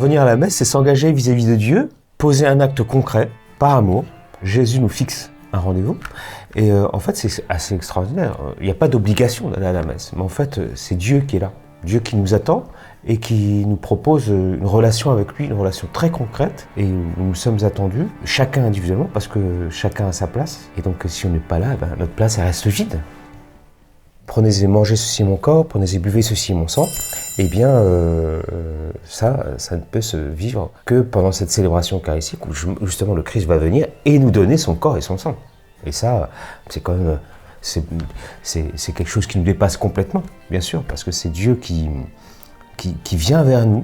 Venir à la messe, c'est s'engager vis-à-vis de Dieu, poser un acte concret, par amour. Jésus nous fixe un rendez-vous. Et en fait, c'est assez extraordinaire. Il n'y a pas d'obligation d'aller à la messe. Mais en fait, c'est Dieu qui est là. Dieu qui nous attend et qui nous propose une relation avec lui, une relation très concrète. Et où nous sommes attendus, chacun individuellement, parce que chacun a sa place. Et donc, si on n'est pas là, notre place, elle reste vide. Prenez et mangez, ceci est mon corps, prenez et buvez, ceci est mon sang. Eh bien, ça ne peut se vivre que pendant cette célébration eucharistique où justement le Christ va venir et nous donner son corps et son sang. Et ça, c'est quand même, c'est quelque chose qui nous dépasse complètement, bien sûr, parce que c'est Dieu qui vient vers nous,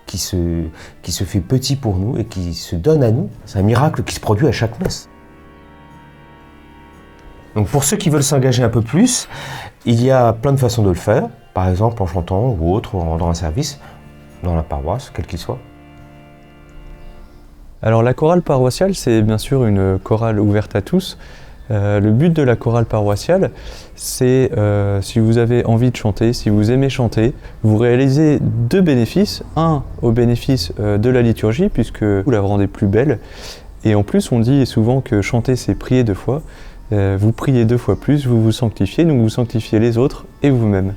qui se fait petit pour nous et qui se donne à nous. C'est un miracle qui se produit à chaque messe. Donc pour ceux qui veulent s'engager un peu plus, il y a plein de façons de le faire, par exemple en chantant ou autre, en rendant un service dans la paroisse, quel qu'il soit. Alors la chorale paroissiale, c'est bien sûr une chorale ouverte à tous. Le but de la chorale paroissiale, c'est si vous avez envie de chanter, si vous aimez chanter, vous réalisez deux bénéfices. Un, au bénéfice de la liturgie, puisque vous la rendez plus belle. Et en plus, on dit souvent que chanter, c'est prier deux fois. Vous priez deux fois plus, vous vous sanctifiez, donc vous sanctifiez les autres et vous-même.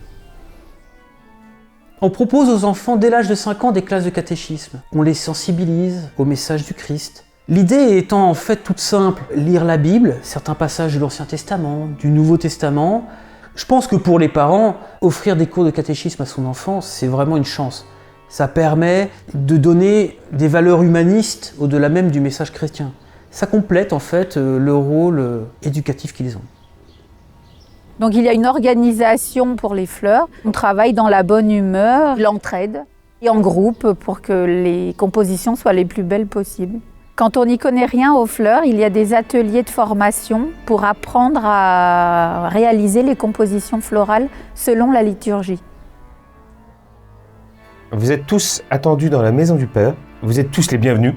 On propose aux enfants dès l'âge de 5 ans des classes de catéchisme. On les sensibilise au message du Christ. L'idée étant en fait toute simple, lire la Bible, certains passages de l'Ancien Testament, du Nouveau Testament. Je pense que pour les parents, offrir des cours de catéchisme à son enfant, c'est vraiment une chance. Ça permet de donner des valeurs humanistes au-delà même du message chrétien. Ça complète en fait le rôle éducatif qu'ils ont. Donc il y a une organisation pour les fleurs. On travaille dans la bonne humeur, l'entraide et en groupe pour que les compositions soient les plus belles possibles. Quand on n'y connaît rien aux fleurs, il y a des ateliers de formation pour apprendre à réaliser les compositions florales selon la liturgie. Vous êtes tous attendus dans la maison du Père, vous êtes tous les bienvenus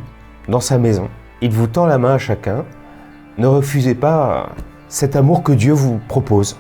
dans sa maison. Il vous tend la main à chacun. Ne refusez pas cet amour que Dieu vous propose.